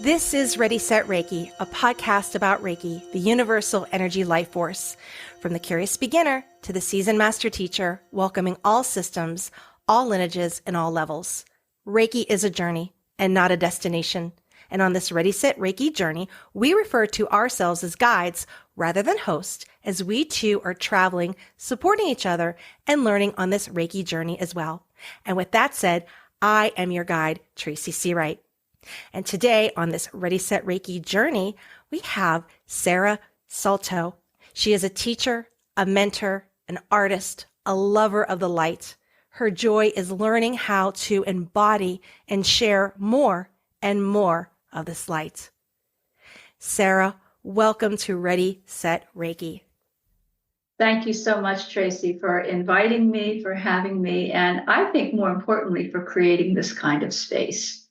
This is Ready Set Reiki, a podcast about Reiki, the universal energy life force. From the curious beginner to the seasoned master teacher, welcoming all systems, all lineages, and all levels. Reiki is a journey and not a destination. And on this Ready Set Reiki journey, we refer to ourselves as guides rather than hosts, as we too are traveling, supporting each other, and learning on this Reiki journey as well. And with that said, I am your guide, Tracy C. Wright. And today on this Ready Set Reiki journey, we have Sarah Soltow. She is a teacher, a mentor, an artist, a lover of the light. Her joy is learning how to embody and share more and more of this light. Sarah, welcome to Ready Set Reiki. Thank you so much, Tracy, for inviting me, for having me, and I think more importantly, for creating this kind of space.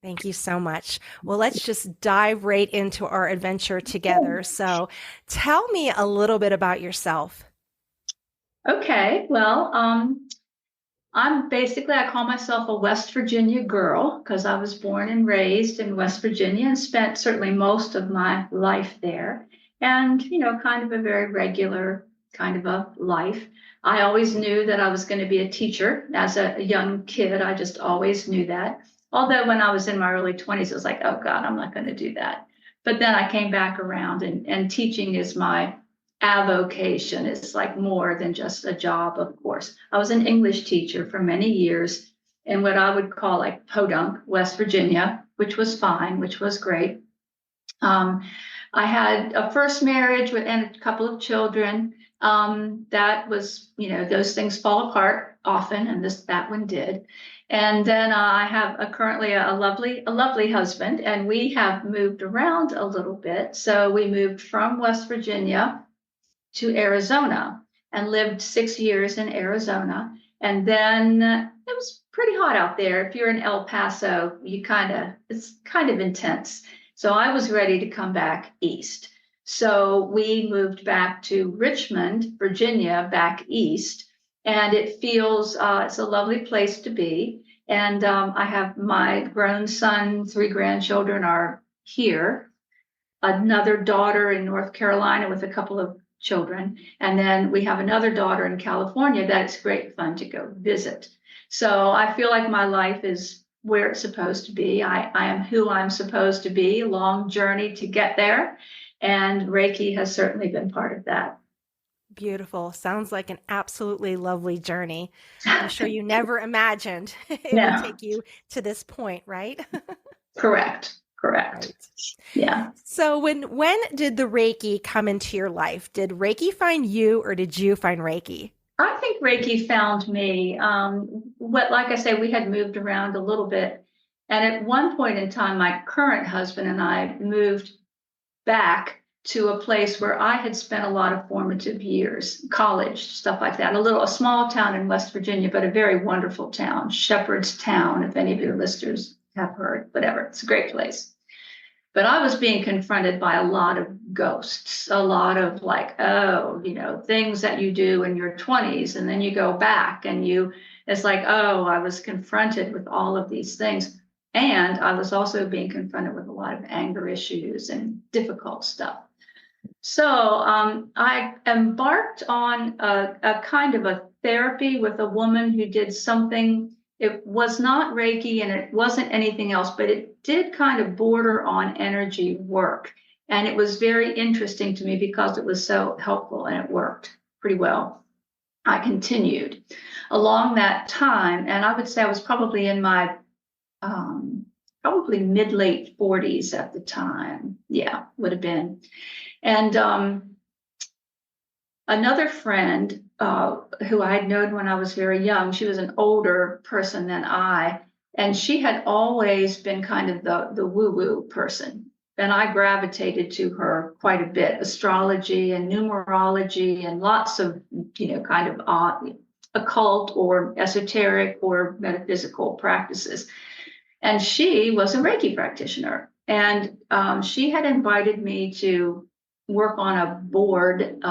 Thank you so much. Well, let's just dive right into our adventure together. So tell me a little bit about yourself. Okay, well, I call myself a West Virginia girl because I was born and raised in West Virginia and spent certainly most of my life there. And, kind of a very regular kind of a life. I always knew that I was going to be a teacher as a young kid. I just always knew that. Although when I was in my early 20s, it was like, oh God, I'm not going to do that. But then I came back around and teaching is my avocation. It's like more than just a job, of course. I was an English teacher for many years in what I would call like Podunk, West Virginia, which was fine, which was great. I had a first marriage and a couple of children. That was, those things fall apart often, and that one did. And then I have currently a lovely husband, and we have moved around a little bit. So we moved from West Virginia to Arizona and lived 6 years in Arizona. And then it was pretty hot out there. If you're in El Paso, it's kind of intense. So I was ready to come back east. So we moved back to Richmond, Virginia, back east. And it feels, it's a lovely place to be. And I have my grown son, 3 grandchildren are here, another daughter in North Carolina with a couple of children. And then we have another daughter in California that it's great fun to go visit. So I feel like my life is where it's supposed to be. I am who I'm supposed to be, long journey to get there. And Reiki has certainly been part of that. Beautiful. Sounds like an absolutely lovely journey. I'm sure you never imagined it would take you to this point, right? Correct. Right. Yeah. So when did the Reiki come into your life? Did Reiki find you or did you find Reiki? I think Reiki found me. Like I say, we had moved around a little bit. And at one point in time, my current husband and I moved back to a place where I had spent a lot of formative years, college, stuff like that. A small town in West Virginia, but a very wonderful town, Shepherdstown, if any of your listeners have heard, whatever. It's a great place. But I was being confronted by a lot of ghosts, a lot of things that you do in your 20s, and then you go back and it's like, I was confronted with all of these things. And I was also being confronted with a lot of anger issues and difficult stuff. So I embarked on a kind of a therapy with a woman who did something. It was not Reiki and it wasn't anything else, but it did kind of border on energy work. And it was very interesting to me because it was so helpful and it worked pretty well. I continued along that time, and I would say I was probably in my probably mid-late 40s at the time. Yeah, would have been. And another friend who I had known when I was very young, she was an older person than I, and she had always been kind of the woo-woo person. And I gravitated to her quite a bit, astrology and numerology and lots of, kind of occult or esoteric or metaphysical practices. And she was a Reiki practitioner. And she had invited me to work on a board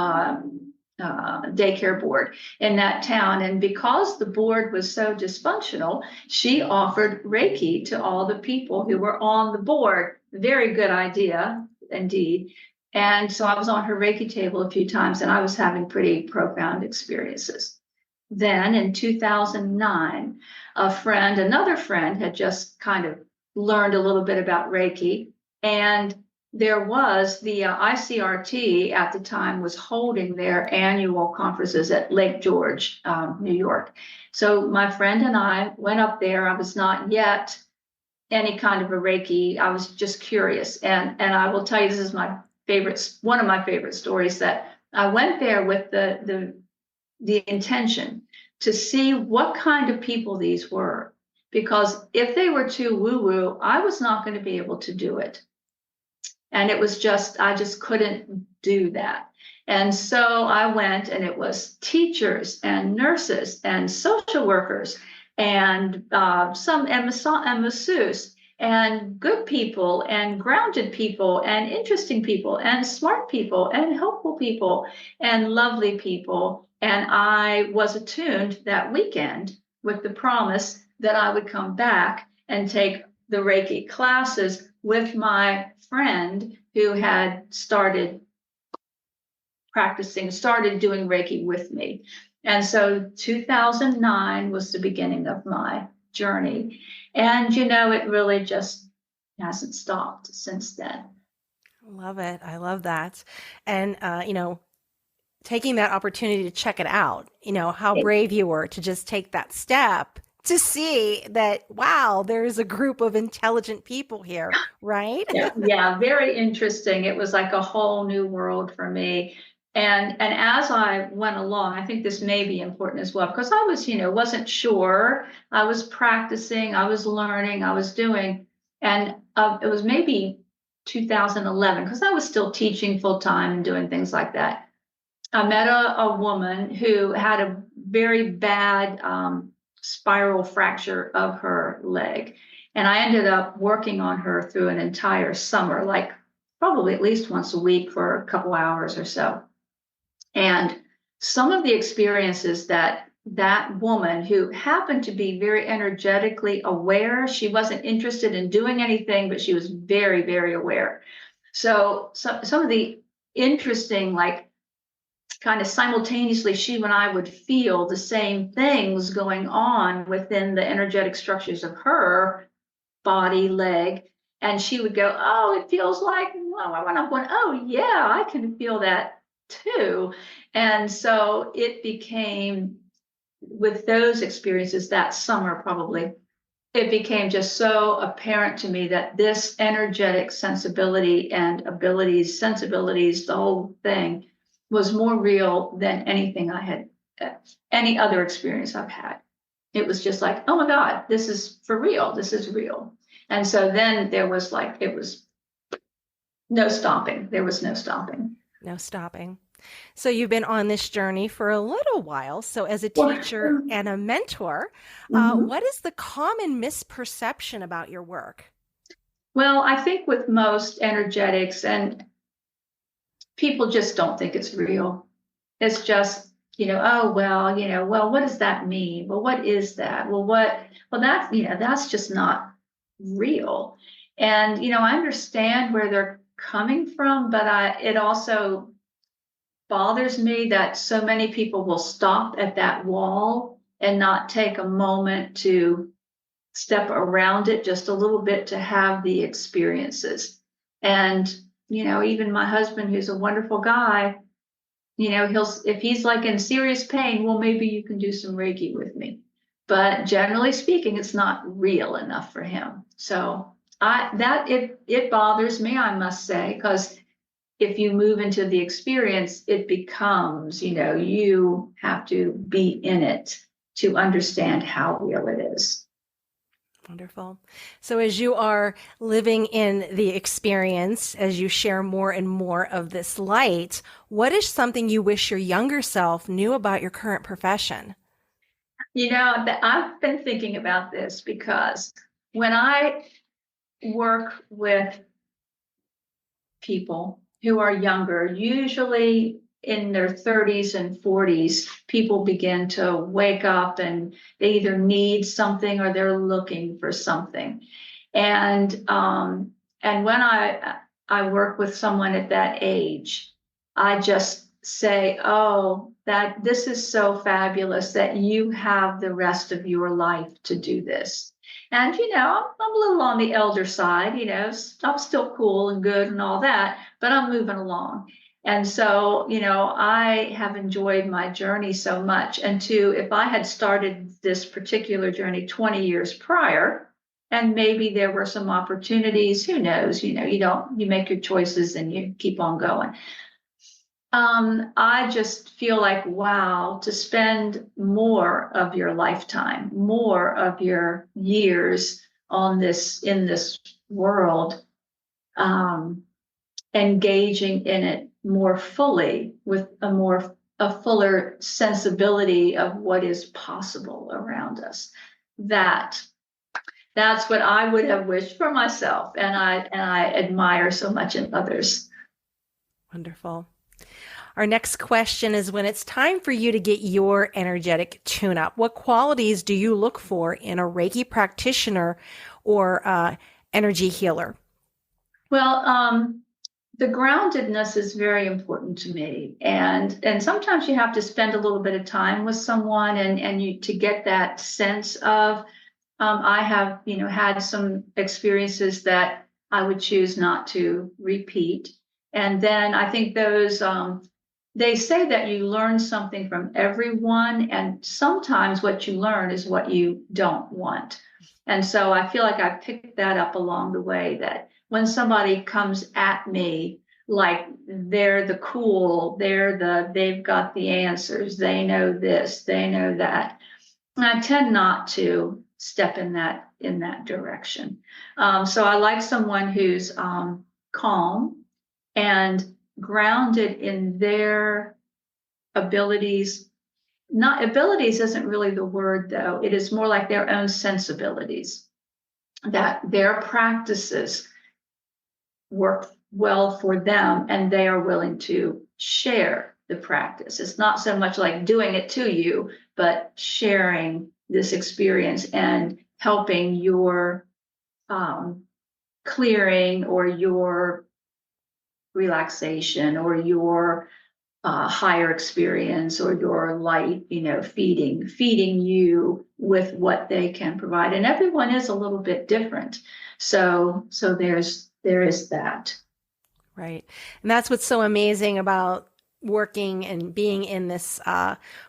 daycare board in that town. And because the board was so dysfunctional, she offered Reiki to all the people who were on the board. Very good idea, indeed. And so I was on her Reiki table a few times, and I was having pretty profound experiences. Then in 2009, another friend had just kind of learned a little bit about Reiki. And there was the ICRT at the time was holding their annual conferences at Lake George, New York. So my friend and I went up there. I was not yet any kind of a Reiki. I was just curious. And I will tell you, this is one of my favorite stories, that I went there with the intention to see what kind of people these were. Because if they were too woo-woo, I was not going to be able to do it. And it was I just couldn't do that. And so I went, and it was teachers and nurses and social workers and some masseuse and good people and grounded people and interesting people and smart people and helpful people and lovely people. And I was attuned that weekend with the promise that I would come back and take the Reiki classes with my friend who had started doing Reiki with me. And so 2009 was the beginning of my journey. And, it really just hasn't stopped since then. Love it. I love that. And, taking that opportunity to check it out, how brave you were to just take that step to see that, wow, there's a group of intelligent people here, right? Yeah, very interesting. It was like a whole new world for me. And as I went along, I think this may be important as well, because I was, wasn't sure. I was practicing, I was learning, I was doing, and it was maybe 2011, because I was still teaching full time and doing things like that. I met a woman who had a very bad spiral fracture of her leg. And I ended up working on her through an entire summer, like probably at least once a week for a couple hours or so. And some of the experiences that woman, who happened to be very energetically aware, she wasn't interested in doing anything, but she was very, very aware. So some of the interesting, like, kind of simultaneously, she and I would feel the same things going on within the energetic structures of her body, leg. And she would go, oh, it feels like, well, I'm going, oh, yeah, I can feel that too. And so it became, with those experiences that summer, probably, it became just so apparent to me that this energetic sensibility and abilities, sensibilities, the whole thing, was more real than anything I had, any other experience I've had. It was just like, oh my God, this is for real. This is real. And so then there was it was no stopping. There was no stopping. No stopping. So you've been on this journey for a little while. So as a teacher and a mentor, what is the common misperception about your work? Well, I think with most energetics, and people just don't think it's real. It's just, oh, well, what does that mean? Well, what is that? Well, that's just not real. And, I understand where they're coming from, but it also bothers me that so many people will stop at that wall and not take a moment to step around it just a little bit to have the experiences. And, even my husband, who's a wonderful guy, if he's like in serious pain, well, maybe you can do some Reiki with me. But generally speaking, it's not real enough for him. So it bothers me, I must say, because if you move into the experience, it becomes, you have to be in it to understand how real it is. Wonderful. So as you are living in the experience, as you share more and more of this light, what is something you wish your younger self knew about your current profession? I've been thinking about this, because when I work with people who are younger, usually in their 30s and 40s, people begin to wake up and they either need something or they're looking for something. And when I work with someone at that age, I just say, oh, that this is so fabulous that you have the rest of your life to do this. And, I'm a little on the elder side, I'm still cool and good and all that, but I'm moving along. And so, I have enjoyed my journey so much. And if I had started this particular journey 20 years prior, and maybe there were some opportunities, who knows, you make your choices and you keep on going. I just feel like, wow, to spend more of your lifetime, more of your years in this world, engaging in it more fully with a fuller sensibility of what is possible around us. That's what I would have wished for myself, and I admire so much in others. Wonderful. Our next question is, when it's time for you to get your energetic tune-up, what qualities do you look for in a Reiki practitioner or energy healer? Well, the groundedness is very important to me, and sometimes you have to spend a little bit of time with someone and you to get that sense of. I have had some experiences that I would choose not to repeat, and then I think those. They say that you learn something from everyone, and sometimes what you learn is what you don't want. And so I feel like I picked that up along the way, that when somebody comes at me like they're the cool, they've got the answers, they know this, they know that. And I tend not to step in that direction. So I like someone who's calm and grounded in their abilities. Not abilities isn't really the word, though. It is more like their own sensibilities, that their practices work well for them and they are willing to share the practice. It's not so much like doing it to you, but sharing this experience and helping your clearing or your relaxation or your higher experience or your light, feeding you with what they can provide. And everyone is a little bit different. So there is that. Right. And that's what's so amazing about working and being in this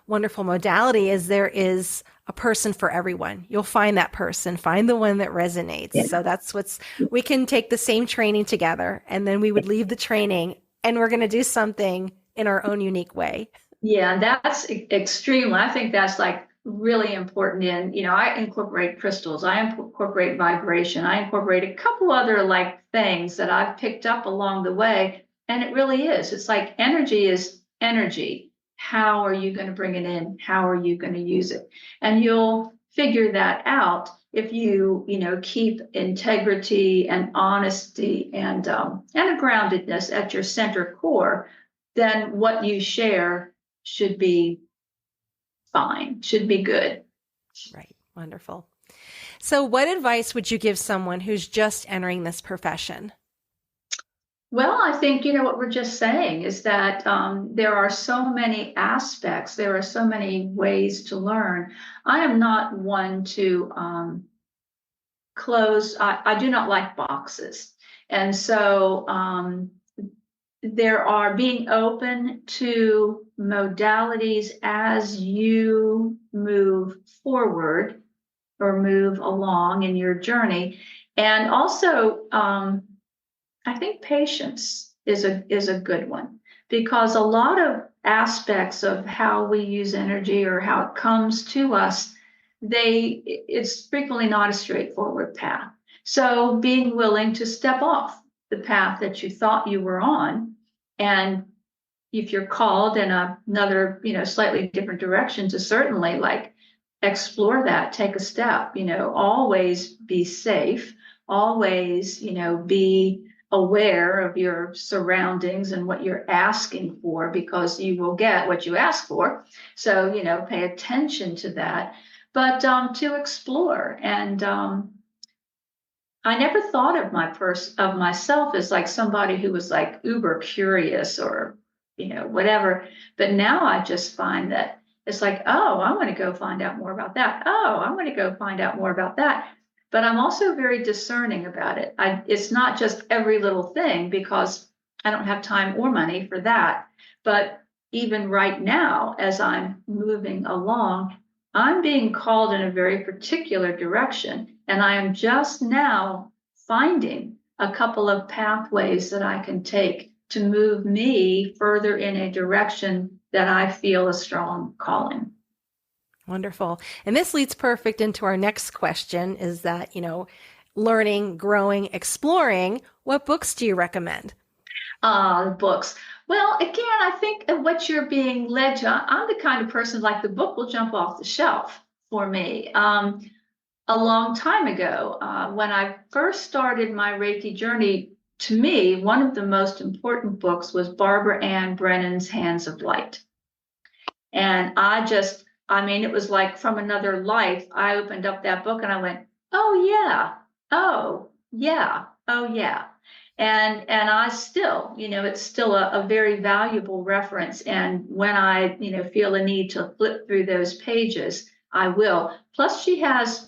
wonderful modality, is there is a person for everyone. You'll find that person, find the one that resonates. Yeah. So we can take the same training together, and then we would leave the training and we're going to do something in our own unique way. Yeah, that's extreme. I think that's like really important. I incorporate crystals, I incorporate vibration, I incorporate a couple other like things that I've picked up along the way. And it really is. It's like energy is energy. How are you going to bring it in? How are you going to use it? And you'll figure that out if you, keep integrity and honesty and a groundedness at your center core. Then what you share should be fine, should be good. Right. Wonderful. So what advice would you give someone who's just entering this profession? Well, I think, what we're just saying is that there are so many aspects, there are so many ways to learn. I am not one to close, I do not like boxes. And so there are being open to modalities as you move forward or move along in your journey. And also, I think patience is a good one, because a lot of aspects of how we use energy or how it comes to us, it's frequently not a straightforward path. So being willing to step off the path that you thought you were on, and if you're called in another, slightly different direction, to certainly like explore that, take a step, always be safe, always, be aware of your surroundings and what you're asking for, because you will get what you ask for. So, pay attention to that, but to explore. And I never thought of myself as like somebody who was like uber curious or, whatever. But now I just find that it's like, oh, I want to go find out more about that. Oh, I want to go find out more about that. But I'm also very discerning about it. It's not just every little thing, because I don't have time or money for that. But even right now, as I'm moving along, I'm being called in a very particular direction. And I am just now finding a couple of pathways that I can take to move me further in a direction that I feel a strong calling. Wonderful. And this leads perfect into our next question is that, learning, growing, exploring, what books do you recommend? Books. Well, again, I think of what you're being led to. I'm the kind of person like the book will jump off the shelf for me. A long time ago, when I first started my Reiki journey, to me, one of the most important books was Barbara Ann Brennan's Hands of Light. And it was like from another life. I opened up that book and I went, oh yeah, oh yeah, oh yeah. And I still, it's still a very valuable reference. And when I, feel a need to flip through those pages, I will. Plus she has, I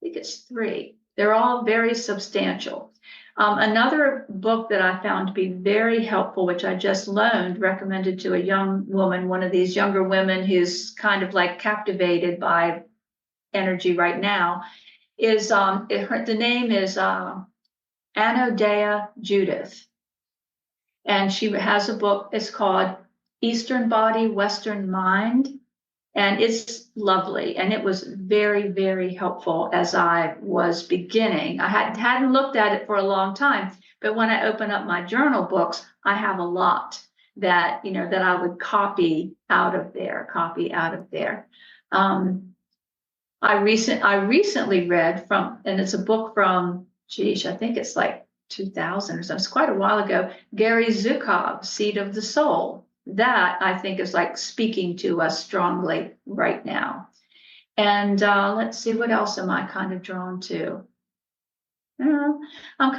think it's 3. They're all very substantial. Another book that I found to be very helpful, which I just loaned, recommended to a young woman, one of these younger women who's kind of like captivated by energy right now, is the name is Anodea Judith. And she has a book, it's called Eastern Body, Western Mind. And it's lovely. And it was very, very helpful as I was beginning. I hadn't looked at it for a long time, but when I open up my journal books, I have a lot that, that I would copy out of there. I recently read and it's a book from, I think it's like 2000 or something. It's quite a while ago. Gary Zukov, Seed of the Soul. That I think is like speaking to us strongly right now. And let's see, what else am I kind of drawn to? I'm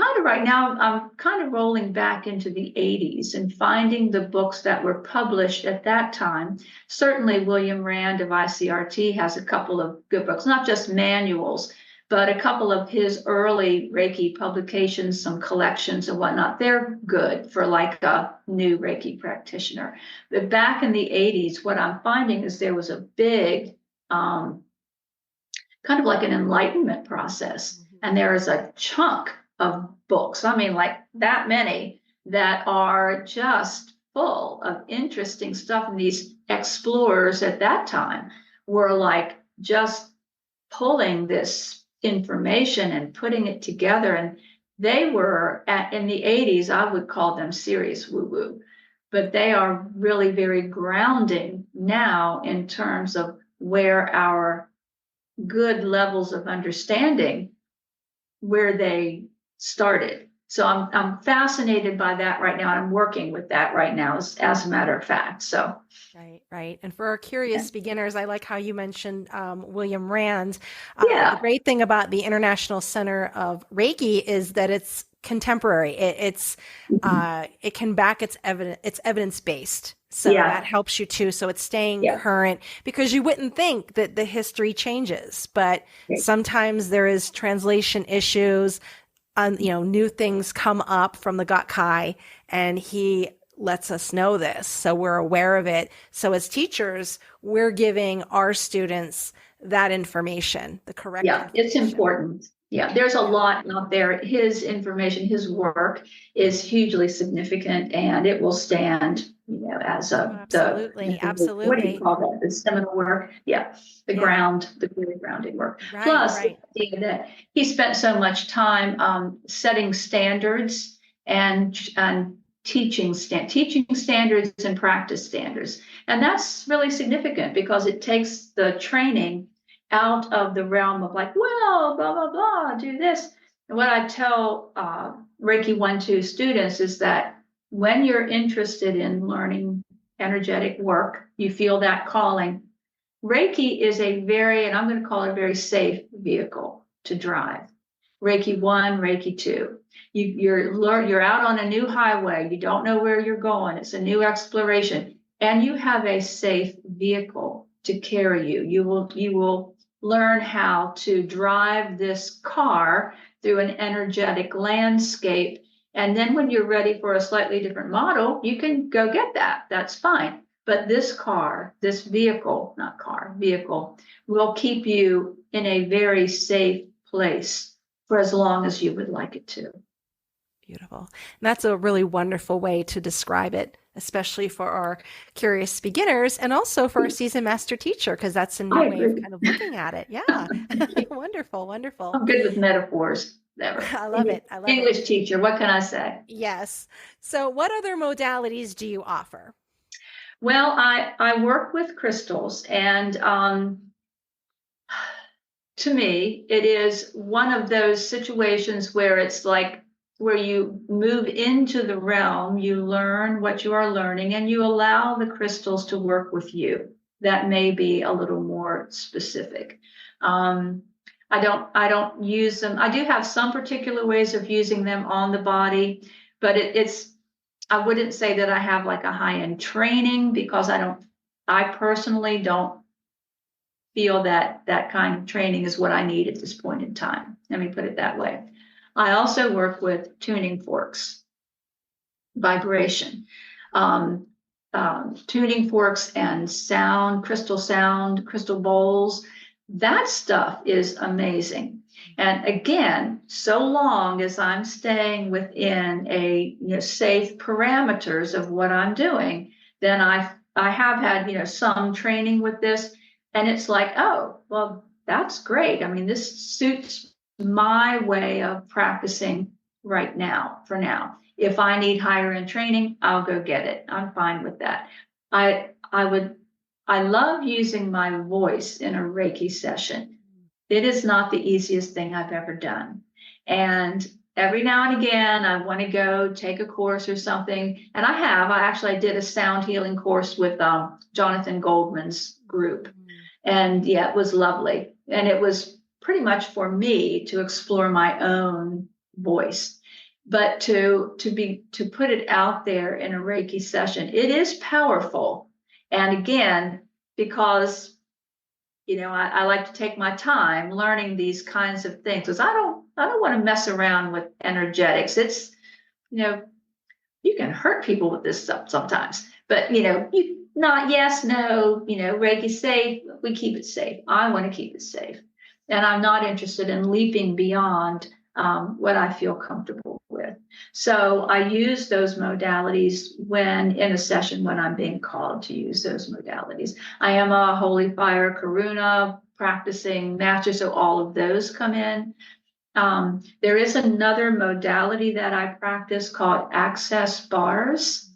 kind of rolling back into the 80s and finding the books that were published at that time. Certainly William Rand of ICRT has a couple of good books, not just manuals, but a couple of his early Reiki publications, some collections and whatnot. They're good for like a new Reiki practitioner. But back in the 80s, what I'm finding is there was a big, kind of like an enlightenment process. And there is a chunk of books, like that many, that are just full of interesting stuff. And these explorers at that time were like just pulling this information and putting it together. And they were in the 80s, I would call them serious woo-woo, but they are really very grounding now in terms of where our good levels of understanding, where they started. So I'm fascinated by that right now. I'm working with that right now as a matter of fact. So Right. And for our curious beginners, I like how you mentioned William Rand. Yeah. The great thing about the International Center of Reiki is that it's contemporary. It can back its evidence based. So that helps you too. So it's staying current, because you wouldn't think that the history changes, but sometimes there is translation issues. New things come up from the Gakkai, and he lets us know this, so we're aware of it. So as teachers, we're giving our students that information, the correct information. It's important. There's a lot out there. His information, his work is hugely significant, and it will stand, as absolutely. What do you call that? The seminal work. The really grounding work. Plus, that he spent so much time setting standards and teaching standards and practice standards. And that's really significant, because it takes the training out of the realm of like, well, blah, blah, blah, do this. what I tell Reiki 1-2 students is that when you're interested in learning energetic work, you feel that calling. Reiki is a very, and I'm going to call it a very safe vehicle to drive. Reiki 1, Reiki 2. You're out on a new highway. You don't know where you're going. It's a new exploration, and you have a safe vehicle to carry you. You will learn how to drive this car through an energetic landscape. And then when you're ready for a slightly different model, you can go get that. That's fine. But this car, this vehicle, not car, vehicle, will keep you in a very safe place for as long as you would like it to. Beautiful. And that's a really wonderful way to describe it, especially for our curious beginners and also for our seasoned master teacher, because that's a new way of kind of looking at it. Yeah. Wonderful, wonderful. I'm good with metaphors. Never. I love it. I love English it. teacher, what can I say? Yes. So what other modalities do you offer? Well, I work with crystals, and to me, it is one of those situations where it's like where you move into the realm, you learn what you are learning, and you allow the crystals to work with you. That may be a little more specific. I don't use them. I do have some particular ways of using them on the body, but I wouldn't say that I have like a high-end training, because I personally don't feel that that kind of training is what I need at this point in time. Let me put it that way. I also work with tuning forks, vibration, tuning forks and sound, crystal bowls. That stuff is amazing. And again, so long as I'm staying within safe parameters of what I'm doing, then I have had some training with this, and it's like, oh, well, that's great. I mean, this suits my way of practicing right now, for now. If I need higher end training, I'll go get it. I'm fine with that. I love using my voice in a Reiki session. It is not the easiest thing I've ever done. And every now and again, I want to go take a course or something. And I did a sound healing course with Jonathan Goldman's group. And yeah, it was lovely. And it was pretty much for me to explore my own voice. But to put it out there in a Reiki session, it is powerful. And again, because I like to take my time learning these kinds of things, because I don't want to mess around with energetics. It's you can hurt people with this stuff sometimes, but you not yes, no, Reiki safe, we keep it safe. I want to keep it safe. And I'm not interested in leaping beyond what I feel comfortable with. So I use those modalities when in a session, when I'm being called to use those modalities. I am a Holy Fire Karuna practicing master, so all of those come in. There is another modality that I practice called access bars.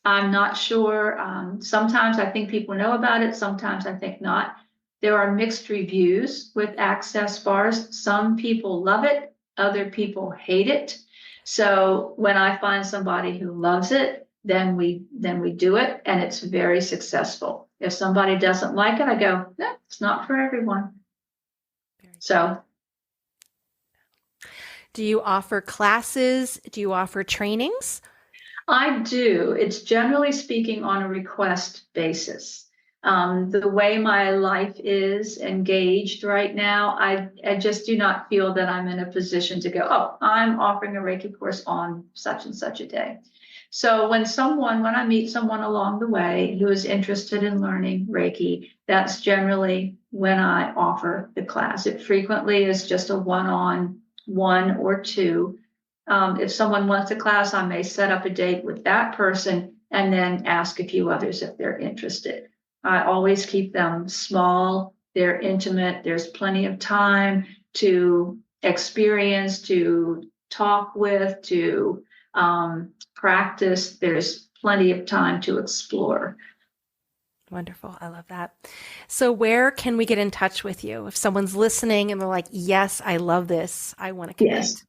I'm not sure. Sometimes I think people know about it. Sometimes I think not. There are mixed reviews with access bars. Some people love it. Other people hate it. So when I find somebody who loves it, then we do it, and it's very successful. If somebody doesn't like it, I go, no, it's not for everyone. So. Do you offer classes? Do you offer trainings? I do. It's generally speaking on a request basis. The way my life is engaged right now, I just do not feel that I'm in a position to go, oh, I'm offering a Reiki course on such and such a day. So when I meet someone along the way who is interested in learning Reiki, that's generally when I offer the class. It frequently is just a one-on-one or two. If someone wants a class, I may set up a date with that person and then ask a few others if they're interested. I always keep them small. They're intimate. There's plenty of time to experience, to talk with, to practice. There's plenty of time to explore. Wonderful. I love that. So where can we get in touch with you? If someone's listening and they're like, yes, I love this, I want to Yes. connect.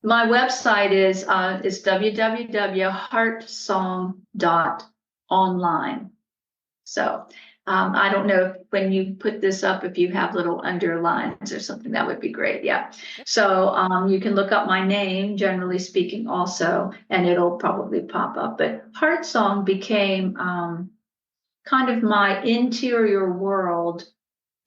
My website is www.heartsong.online. So I don't know if when you put this up, if you have little underlines or something, that would be great. Yeah. Yep. So you can look up my name, generally speaking, also, and it'll probably pop up. But Heart Song became kind of my interior world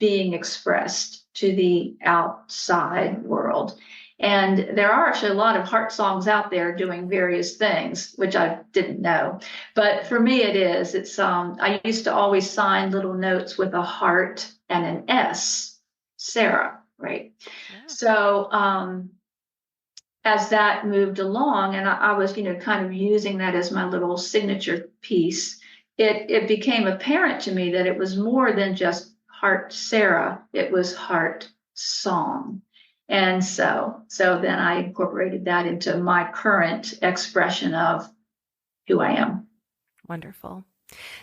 being expressed to the outside world. And there are actually a lot of heart songs out there doing various things, which I didn't know. But for me, it is. I used to always sign little notes with a heart and an S, Sarah, right? Yeah. So as that moved along, and I was, kind of using that as my little signature piece, it became apparent to me that it was more than just Heart Sarah, it was Heart Song. And so then I incorporated that into my current expression of who I am. Wonderful.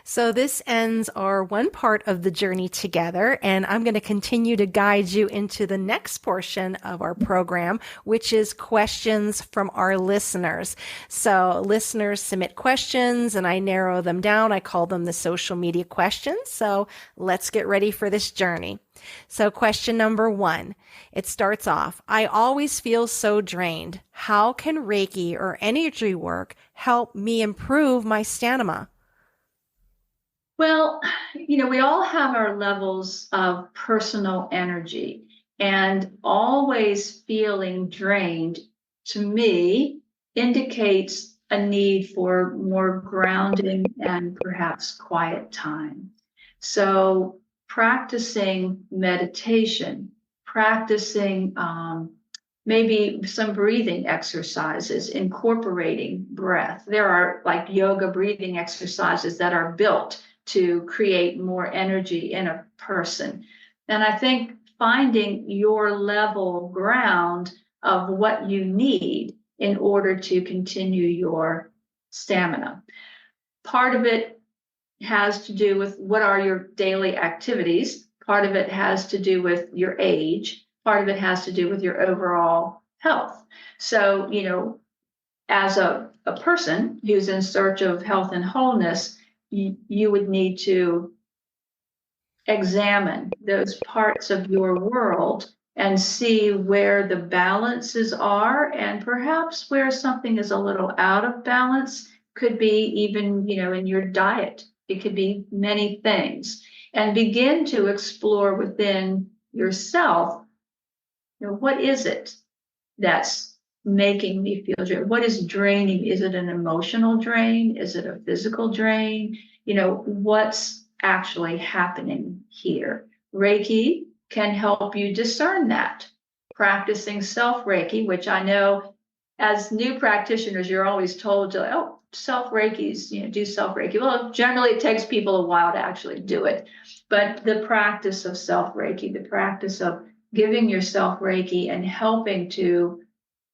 So this ends our one part of the journey together, and I'm going to continue to guide you into the next portion of our program, which is questions from our listeners. So listeners submit questions and I narrow them down. I call them the social media questions. So let's get ready for this journey. So question number 1, it starts off, I always feel so drained. How can Reiki or energy work help me improve my stamina? Well, we all have our levels of personal energy, and always feeling drained to me indicates a need for more grounding and perhaps quiet time. So, practicing meditation, practicing maybe some breathing exercises, incorporating breath. There are like yoga breathing exercises that are built to create more energy in a person. And I think finding your level ground of what you need in order to continue your stamina. Part of it has to do with what are your daily activities. Part of it has to do with your age. Part of it has to do with your overall health. So, as a person who's in search of health and wholeness, you would need to examine those parts of your world and see where the balances are, and perhaps where something is a little out of balance. Could be even, in your diet. It could be many things. And begin to explore within yourself, what is it that's making me feel drained? What is draining? Is it an emotional drain? Is it a physical drain? What's actually happening here? Reiki can help you discern that. Practicing self Reiki, which I know as new practitioners, you're always told to, oh, self Reiki's, do self Reiki. Well, generally it takes people a while to actually do it. But the practice of self Reiki, the practice of giving yourself Reiki and helping to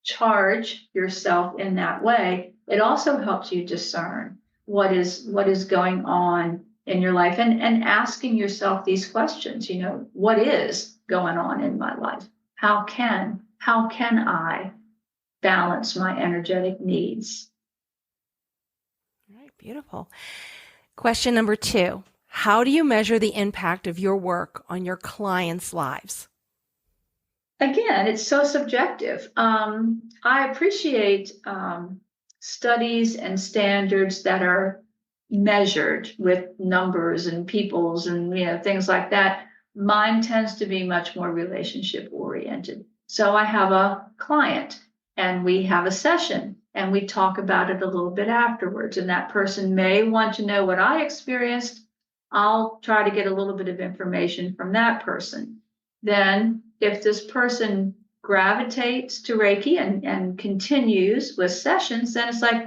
charge yourself in that way, it also helps you discern what is going on in your life, and asking yourself these questions. What is going on in my life? How can I balance my energetic needs? All right, beautiful. Question number 2, how do you measure the impact of your work on your clients' lives? Again, it's so subjective. I appreciate studies and standards that are measured with numbers and peoples and things like that. Mine tends to be much more relationship oriented. So I have a client and we have a session and we talk about it a little bit afterwards. And that person may want to know what I experienced. I'll try to get a little bit of information from that person. Then if this person gravitates to Reiki and continues with sessions, then it's like,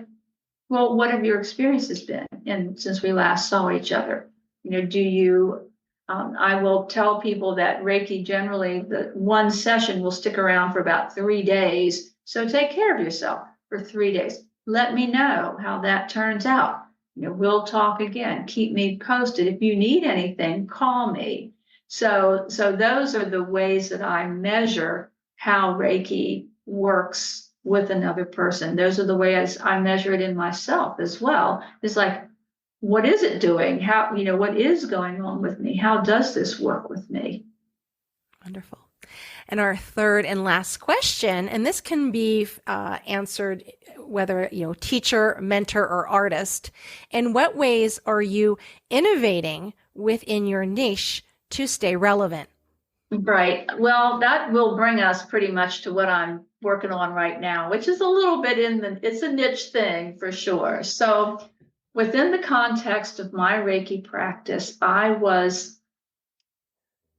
well, what have your experiences been? And since we last saw each other, do you, I will tell people that Reiki generally, the one session will stick around for about 3 days. So take care of yourself for 3 days. Let me know how that turns out. We'll talk again. Keep me posted. If you need anything, call me. So those are the ways that I measure how Reiki works with another person. Those are the ways I measure it in myself as well. It's like, what is it doing? How, what is going on with me? How does this work with me? Wonderful. And our third and last question, and this can be answered whether, teacher, mentor, or artist. In what ways are you innovating within your niche to stay relevant? Right. Well, that will bring us pretty much to what I'm working on right now, which is a little bit it's a niche thing for sure. So within the context of my Reiki practice,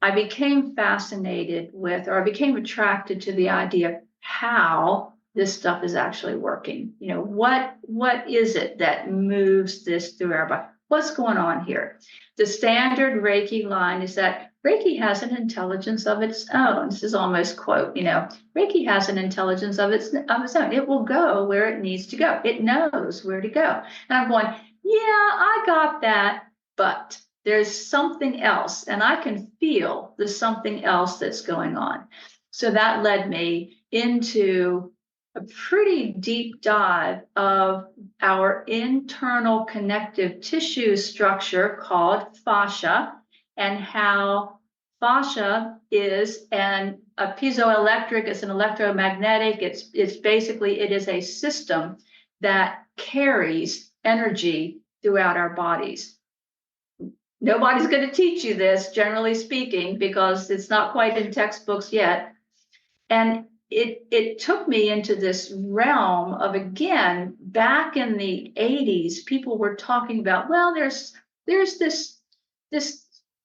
I became fascinated with, or I became attracted to the idea of how this stuff is actually working. What is it that moves this through our body? What's going on here? The standard Reiki line is that Reiki has an intelligence of its own. This is almost quote, Reiki has an intelligence of its own. It will go where it needs to go. It knows where to go. And I'm going, yeah, I got that, but there's something else, and I can feel the something else that's going on. So that led me into a pretty deep dive of our internal connective tissue structure called fascia, and how fascia is a piezoelectric, it's an electromagnetic, it's basically, it is a system that carries energy throughout our bodies. Nobody's going to teach you this, generally speaking, because it's not quite in textbooks yet. And it took me into this realm of, again, back in the 80s, people were talking about, well, there's this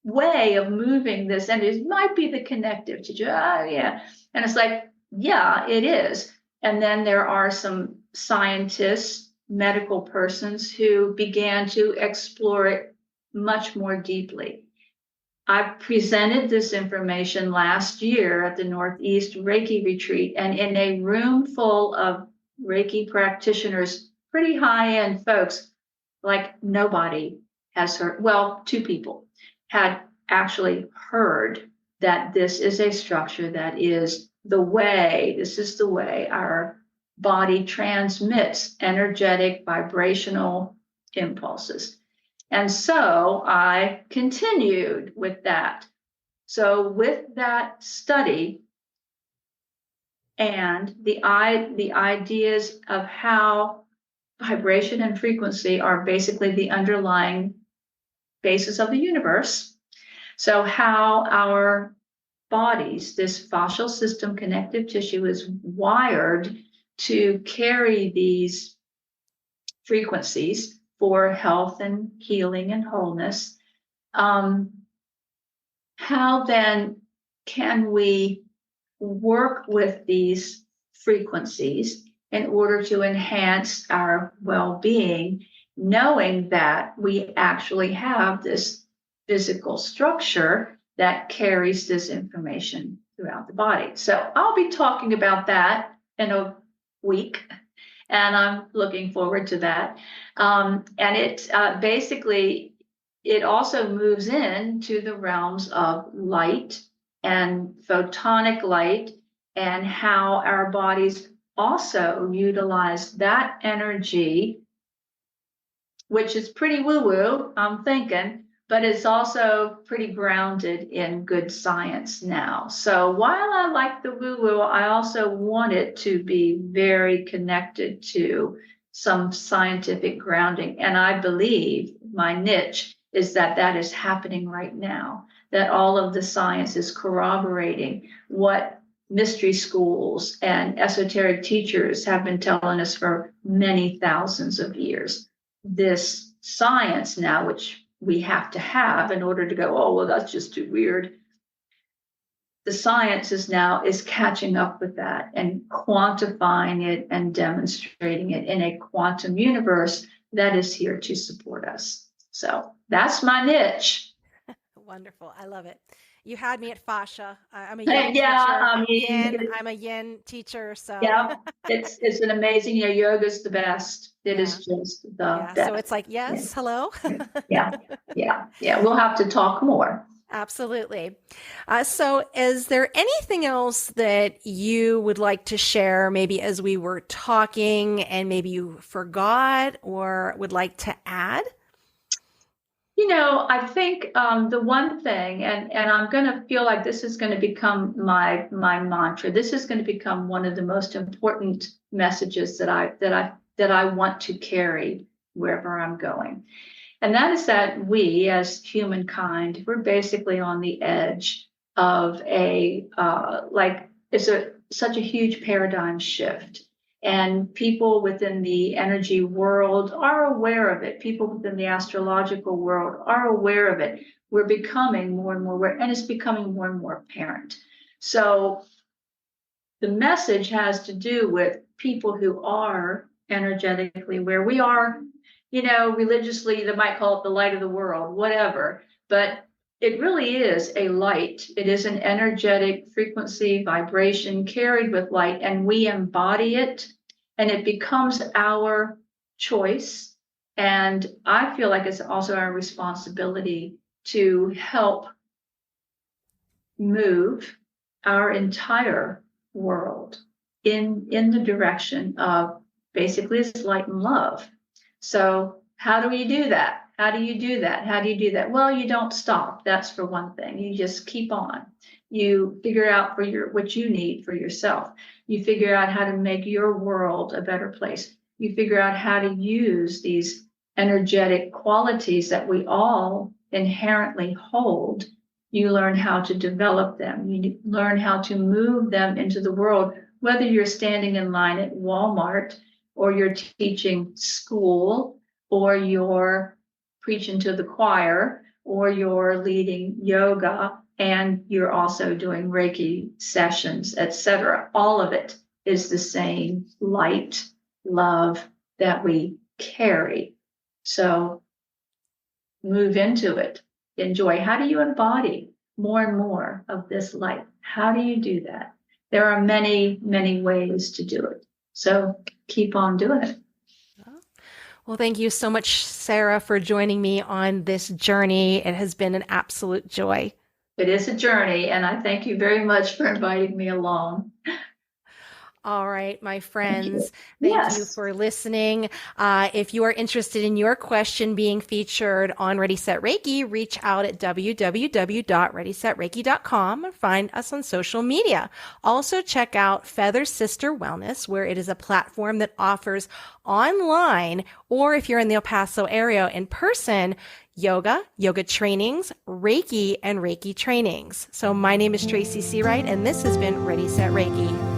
way of moving this, and it might be the connective tissue. Oh, yeah. And it's like, yeah, it is. And then there are some scientists, medical persons who began to explore it much more deeply. I presented this information last year at the Northeast Reiki retreat, and in a room full of Reiki practitioners, pretty high-end folks, like nobody has heard, well, two people had actually heard that this is a structure that is this is the way our body transmits energetic vibrational impulses. And so I continued with that. So with that study and the ideas of how vibration and frequency are basically the underlying basis of the universe. So how our bodies, this fascial system, connective tissue, is wired to carry these frequencies for health and healing and wholeness. How then can we work with these frequencies in order to enhance our well-being, knowing that we actually have this physical structure that carries this information throughout the body? So I'll be talking about that in a week, and I'm looking forward to that. And it basically, it also moves into the realms of light and photonic light, and how our bodies also utilize that energy, which is pretty woo-woo, I'm thinking, but it's also pretty grounded in good science now. So while I like the woo-woo, I also want it to be very connected to some scientific grounding. And I believe my niche is that is happening right now, that all of the science is corroborating what mystery schools and esoteric teachers have been telling us for many thousands of years. This science now, which we have to have in order to go, oh, well, that's just too weird. The science is catching up with that and quantifying it and demonstrating it in a quantum universe that is here to support us. So that's my niche. Wonderful. I love it. You had me at fascia. I'm a yoga Yeah, teacher. I mean, Yin. I'm a yin teacher. So yeah, it's an amazing, yoga's the best. It yeah. is just the Yeah. So best. it's like, Yeah, yes, hello. yeah, yeah, yeah. We'll have to talk more. Absolutely. So, is there anything else that you would like to share, maybe as we were talking and maybe you forgot or would like to add? I think the one thing, and I'm going to feel like this is going to become my mantra. This is going to become one of the most important messages that I want to carry wherever I'm going. And that is that we, as humankind, we're basically on the edge of such a huge paradigm shift. And people within the energy world are aware of it. People within the astrological world are aware of it. We're becoming more and more aware, and it's becoming more and more apparent. So the message has to do with people who are energetically where we are, religiously, they might call it the light of the world, whatever. But it really is a light. It is an energetic frequency, vibration carried with light, and we embody it, and it becomes our choice. And I feel like it's also our responsibility to help move our entire world in the direction of basically it's light and love. So how do we do that? How do you do that? How do you do that? Well, you don't stop. That's for one thing. You just keep on. You figure out what you need for yourself. You figure out how to make your world a better place. You figure out how to use these energetic qualities that we all inherently hold. You learn how to develop them. You learn how to move them into the world, whether you're standing in line at Walmart or you're teaching school or you're preaching to the choir or you're leading yoga and you're also doing Reiki sessions, etc. All of it is the same light, love that we carry. So move into it. Enjoy. How do you embody more and more of this light? How do you do that? There are many, many ways to do it. So keep on doing it. Well, thank you so much, Sarah, for joining me on this journey. It has been an absolute joy. It is a journey, and I thank you very much for inviting me along. All right, my Thank you. friends, thank you Yes. for listening. If you are interested in your question being featured on Ready Set Reiki, reach out at www.readysetreiki.com and find us on social media. Also, check out Feather Sister Wellness, where it is a platform that offers online, or if you're in the El Paso area, in person, yoga trainings, Reiki, and Reiki trainings. So my name is Tracy Seawright, and this has been Ready Set Reiki.